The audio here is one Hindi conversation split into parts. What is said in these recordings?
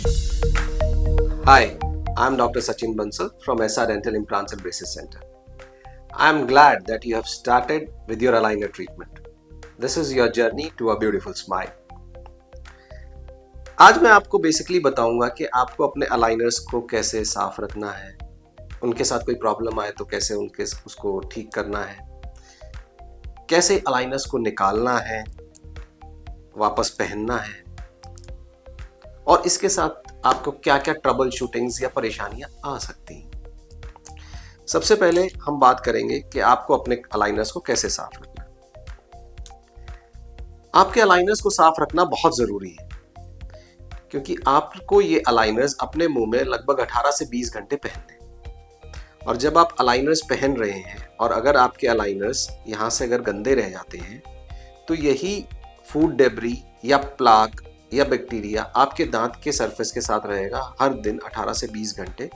Hi, I'm Dr. Sachin Bansal from SR Dental Implants and Braces Center. I'm glad that you have started with your aligner treatment. This is your journey to a beautiful smile. आज मैं आपको बेसिकली बताऊंगा कि आपको अपने अलाइनर्स को कैसे साफ रखना है, उनके साथ कोई प्रॉब्लम आए तो कैसे उसको ठीक करना है, कैसे अलाइनर्स को निकालना है, वापस पहनना है, और इसके साथ आपको क्या क्या ट्रबल शूटिंग्स या परेशानियां आ सकती हैं। सबसे पहले हम बात करेंगे कि आपको अपने अलाइनर्स को कैसे साफ रखना है। आपके अलाइनर्स को साफ रखना बहुत जरूरी है, क्योंकि आपको ये अलाइनर्स अपने मुंह में लगभग 18 से 20 घंटे पहनने, और जब आप अलाइनर्स पहन रहे हैं और अगर आपके अलाइनर्स यहाँ से अगर गंदे रह जाते हैं तो यही फूड डेब्री या प्लाक या बैक्टीरिया आपके दांत के सरफेस के साथ रहेगा हर दिन 18 से 20 घंटे,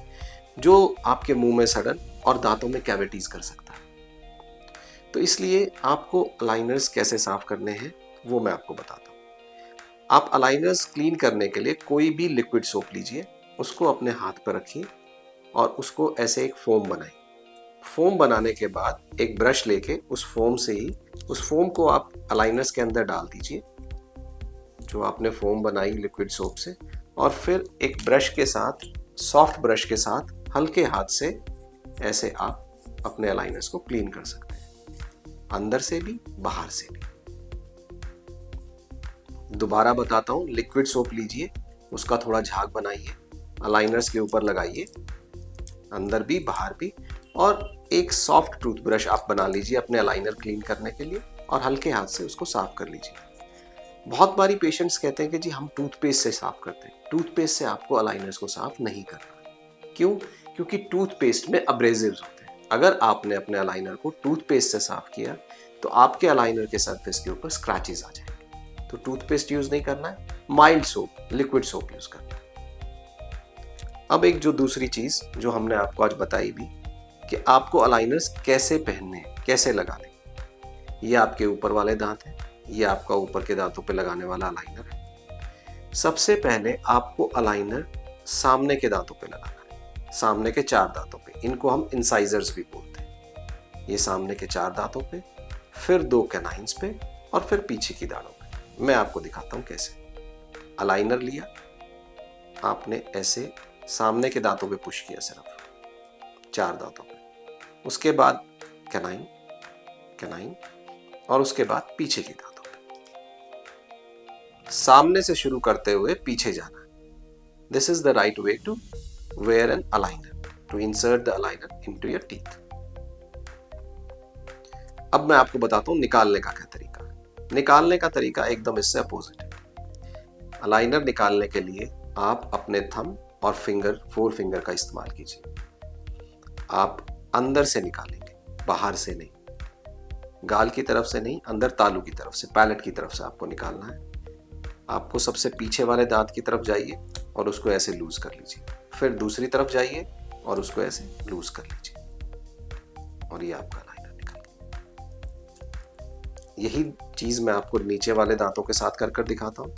जो आपके मुंह में सड़न और दांतों में कैविटीज कर सकता है। तो इसलिए आपको अलाइनर्स कैसे साफ करने हैं वो मैं आपको बताता हूँ। आप अलाइनर्स क्लीन करने के लिए कोई भी लिक्विड सोप लीजिए, उसको अपने हाथ पर रखिए और उसको ऐसे एक फोम बनाइए। फोम बनाने के बाद एक ब्रश लेके उस फोम को आप अलाइनर्स के अंदर डाल दीजिए, जो आपने फोम बनाई लिक्विड सोप से, और फिर एक ब्रश के साथ, सॉफ्ट ब्रश के साथ हल्के हाथ से ऐसे आप अपने अलाइनर्स को क्लीन कर सकते हैं, अंदर से भी बाहर से भी। दोबारा बताता हूं, लिक्विड सोप लीजिए, उसका थोड़ा झाग बनाइए, अलाइनर्स के ऊपर लगाइए, अंदर भी बाहर भी, और एक सॉफ्ट टूथब्रश आप बना लीजिए अपने अलाइनर क्लीन करने के लिए और हल्के हाथ से उसको साफ कर लीजिए। बहुत बारी पेशेंट्स कहते हैं कि जी हम टूथपेस्ट से साफ करते हैं। टूथपेस्ट से आपको अलाइनर्स को साफ नहीं करना। क्यों? क्योंकि टूथपेस्ट में अब्रेसिव्स होते हैं। अगर आपने अपने अलाइनर को टूथपेस्ट से साफ किया तो आपके अलाइनर के सरफेस के ऊपर स्क्रैचेस आ जाएंगे। तो टूथपेस्ट यूज नहीं करना है, mild soap, liquid soap use करना है। अब एक जो दूसरी चीज जो हमने आपको आज बताई भी कि आपको अलाइनर्स कैसे पहनने हैं, कैसे लगाने। ये आपके ऊपर वाले दांत हैं, ये आपका ऊपर के दांतों पे लगाने वाला अलाइनर है। सबसे पहले आपको अलाइनर सामने के दांतों पे लगाना है, सामने के 4 दांतों पे। इनको हम इंसाइजर्स भी बोलते हैं। ये सामने के 4 दांतों पे, फिर 2 कैनाइन्स पे, और फिर पीछे की दाढ़ों पे। मैं आपको दिखाता हूं कैसे। अलाइनर लिया आपने, ऐसे सामने के दांतों पे पुश किया, सिर्फ 4 दांतों पे, उसके बाद कैनाइन, कैनाइन, और उसके बाद पीछे की दांतों पे। सामने से शुरू करते हुए पीछे जाना है। This is the right way to wear an aligner, to insert the aligner into your teeth. अब मैं आपको बताता हूं निकालने का क्या तरीका है। निकालने का तरीका एकदम इससे अपोजिट है। अलाइनर निकालने के लिए आप अपने थंब और फोर फिंगर का इस्तेमाल कीजिए। आप अंदर से निकालेंगे, बाहर से नहीं, गाल की तरफ से नहीं, अंदर तालू की तरफ से, पैलेट की तरफ से आपको निकालना है। आपको सबसे पीछे वाले दांत की तरफ जाइए और उसको ऐसे लूज कर लीजिए, फिर दूसरी तरफ जाइए और उसको ऐसे लूज कर लीजिए, और ये आपका अलाइनर निकल गया। यही चीज मैं आपको नीचे वाले दांतों के साथ कर दिखाता हूं।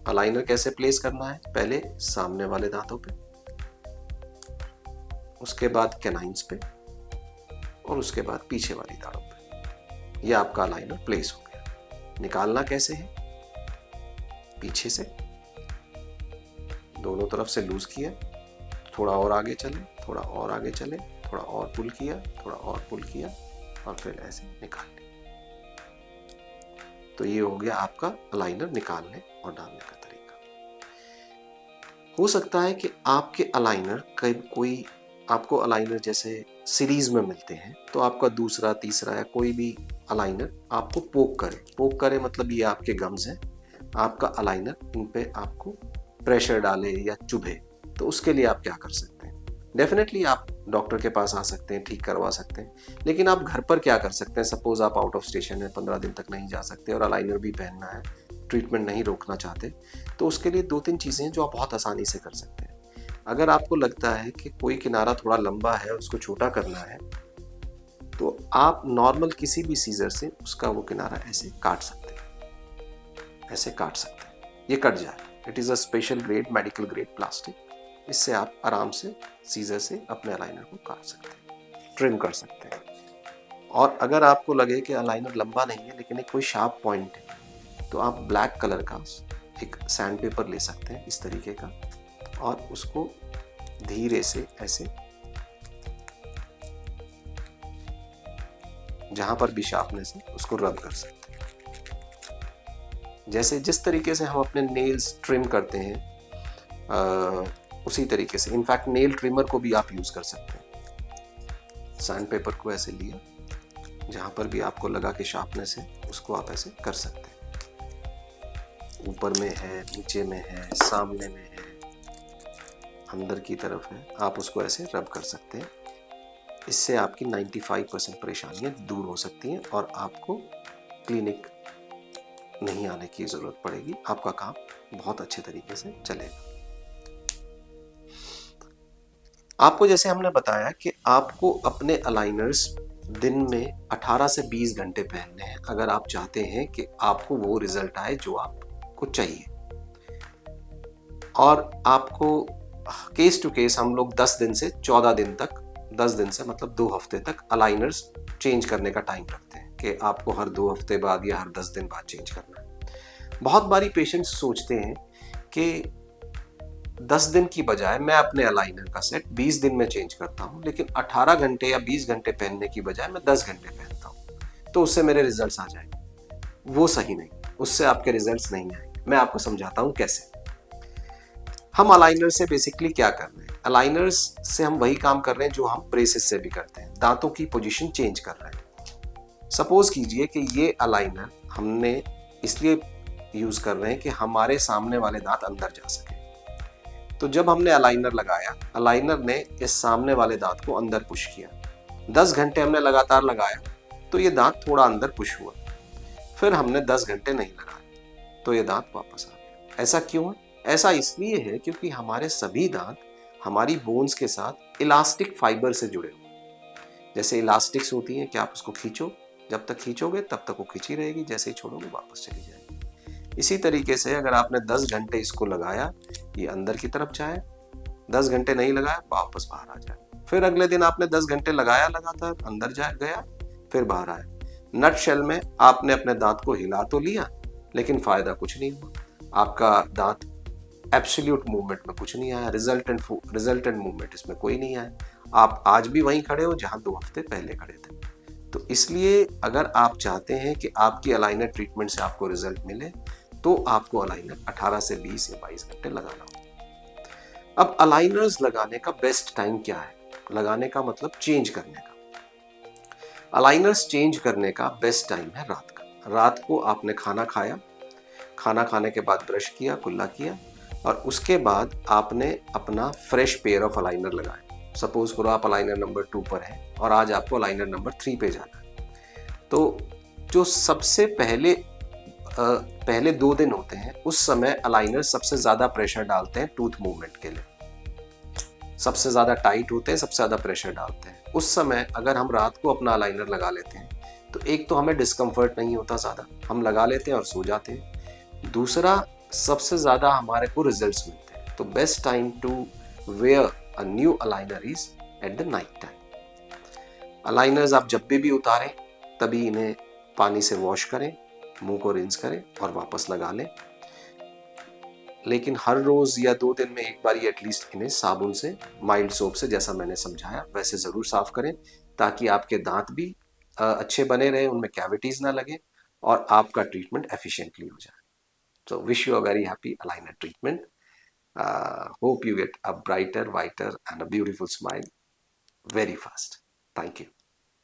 अलाइनर कैसे प्लेस करना है, पहले सामने वाले दांतों पे, उसके बाद कैनाइन्स पे, और उसके बाद पीछे वाली दाढ़ों पे। ये आपका अलाइनर प्लेस हो गया। निकालना कैसे है? पीछे से दोनों तरफ से लूज किया, थोड़ा और आगे चले, थोड़ा और आगे चले, थोड़ा और पुल किया, थोड़ा और पुल किया, और फिर ऐसे निकाल लिया। तो ये हो गया आपका अलाइनर निकालने और डालने का तरीका। हो सकता है कि आपके अलाइनर कोई आपको अलाइनर जैसे सीरीज में मिलते हैं, तो आपका दूसरा, तीसरा या कोई भी अलाइनर आपको पोक करे मतलब ये आपके गम्स हैं, आपका अलाइनर इन पे आपको प्रेशर डाले या चुभे। तो उसके लिए आप क्या कर सकते हैं? डेफिनेटली आप डॉक्टर के पास आ सकते हैं, ठीक करवा सकते हैं, लेकिन आप घर पर क्या कर सकते हैं? सपोज आप आउट ऑफ स्टेशन है, 15 दिन तक नहीं जा सकते और अलाइनर भी पहनना है, ट्रीटमेंट नहीं रोकना चाहते, तो उसके लिए 2-3 चीज़ें जो आप बहुत आसानी से कर सकते हैं। अगर आपको लगता है कि कोई किनारा थोड़ा लंबा है, उसको छोटा करना है, तो आप नॉर्मल किसी भी सीजर से उसका वो किनारा ऐसे काट सकते हैं, ऐसे काट सकते हैं, ये कट जाए। It is a special grade, medical grade plastic. इससे आप आराम से सीजर से अपने अलाइनर को काट सकते हैं, ट्रिम कर सकते हैं। और अगर आपको लगे कि अलाइनर लंबा नहीं है लेकिन एक कोई शार्प पॉइंट है, तो आप ब्लैक कलर का एक सैंड पेपर ले सकते हैं इस तरीके का, और उसको धीरे से ऐसे जहां पर भी शार्पनेस है उसको रब कर सकते हैं। जैसे जिस तरीके से हम अपने नेल्स ट्रिम करते हैं उसी तरीके से, इनफैक्ट नेल ट्रिमर को भी आप यूज कर सकते हैं। सैंड पेपर को ऐसे लिया, जहां पर भी आपको लगा कि शार्पनेस है उसको आप ऐसे कर सकते हैं। ऊपर में है, नीचे में है, सामने में है, अंदर की तरफ है, आप उसको ऐसे रब कर सकते हैं। इससे आपकी 95% परेशानियां दूर हो सकती हैं और आपको क्लिनिक नहीं आने की जरूरत पड़ेगी। आपका काम बहुत अच्छे तरीके से चलेगा। आपको जैसे हमने बताया कि आपको अपने अलाइनर्स दिन में 18 से 20 घंटे पहनने हैं अगर आप चाहते हैं कि आपको वो रिजल्ट आए जो आपको चाहिए। और आपको केस टू केस हम लोग 10 दिन से 14 दिन तक, 10 दिन से मतलब 2 हफ्ते तक अलाइनर्स चेंज करने का टाइम रखते हैं कि आपको हर 2 हफ्ते बाद या हर 10 दिन बाद चेंज करना है। बहुत बारी पेशेंट्स सोचते हैं कि 10 दिन की बजाय मैं अपने अलाइनर का सेट 20 दिन में चेंज करता हूं, लेकिन 18 घंटे या 20 घंटे पहनने की बजाय मैं 10 घंटे पहनता हूं, तो उससे मेरे रिजल्ट्स आ जाएंगे। वो सही नहीं, उससे आपके रिजल्ट्स नहीं आएंगे। मैं आपको समझाता हूं कैसे। हम अलाइनर से बेसिकली क्या कर रहे हैं, अलाइनर्स से हम वही काम कर रहे हैं जो हम ब्रेसेस से भी करते हैं, दांतों की पोजीशन चेंज कर रहे हैं। सपोज कीजिए कि ये अलाइनर हमने इसलिए यूज कर रहे हैं कि हमारे सामने वाले दांत अंदर जा सके। तो जब हमने अलाइनर लगाया, अलाइनर ने इस सामने वाले दांत को अंदर पुश किया। 10 घंटे हमने लगातार लगाया तो ये दांत थोड़ा अंदर पुश हुआ। फिर हमने 10 घंटे नहीं लगाया तो ये दांत वापस आ गया। ऐसा क्यों है? ऐसा इसलिए है क्योंकि हमारे सभी दांत हमारी बोन्स के साथ इलास्टिक फाइबर से जुड़े हुए। जैसे इलास्टिक्स होती हैं कि आप उसको खींचो, जब तक खींचोगे तब तक वो खींची रहेगी, जैसे ही छोड़ोगे वापस चली जाएगी। इसी तरीके से अगर आपने 10 घंटे इसको लगाया, ये अंदर की तरफ जाए, 10 घंटे नहीं लगाया वापस बाहर आ जाए। फिर अगले दिन आपने 10 घंटे लगाया लगातार, अंदर जा गया, फिर बाहर आया। नट शेल में आपने अपने दांत को हिला तो लिया लेकिन फायदा कुछ नहीं हुआ। आपका दांत एब्सोल्यूट मूवमेंट में कुछ नहीं आया, रिजल्टेंट मूवमेंट इसमें कोई नहीं आया। आप आज भी वहीं खड़े हो जहां 2 हफ्ते पहले खड़े थे। तो इसलिए अगर आप चाहते हैं कि आपकी अलाइनर ट्रीटमेंट से आपको रिजल्ट मिले तो आपको अलाइनर 18 से 20 या 22 घंटे लगाना होगा। अब अलाइनर्स लगाने का बेस्ट टाइम क्या है? लगाने का मतलब चेंज करने का। अलाइनर्स चेंज करने का बेस्ट टाइम है रात का। रात को आपने खाना खाया, खाना खाने के बाद ब्रश किया, कुल्ला किया, और उसके बाद आपने अपना फ्रेश पेयर ऑफ अलाइनर लगाया। सपोज करो आप अलाइनर नंबर 2 पर है और आज आपको अलाइनर नंबर 3 पे जाना है। तो जो सबसे पहले 2 दिन होते हैं उस समय अलाइनर सबसे ज्यादा प्रेशर डालते हैं टूथ मूवमेंट के लिए। सबसे ज्यादा टाइट होते हैं, सबसे ज्यादा प्रेशर डालते हैं। उस समय अगर हम रात को अपना अलाइनर लगा लेते हैं तो एक तो हमें डिस्कम्फर्ट नहीं होता ज्यादा, हम लगा लेते हैं और सो जाते हैं। दूसरा, सबसे ज्यादा हमारे को रिजल्ट्स मिलते हैं। तो best time to wear a new aligner is at the night time. Aligners आप जब भी उतारें तभी इन्हें पानी से वॉश करें, मुंह को रिंस करें और वापस लगा लें। लेकिन हर रोज या 2 दिन में एक बार एटलीस्ट इन्हें साबुन से, माइल्ड सोप से, जैसा मैंने समझाया वैसे जरूर साफ करें, ताकि आपके दांत भी अच्छे बने रहे, उनमें कैविटीज ना लगे और आपका ट्रीटमेंट एफिशिएंटली हो जाए। So wish you a very happy aligner treatment. Hope you get a brighter, whiter and a beautiful smile very fast. Thank you.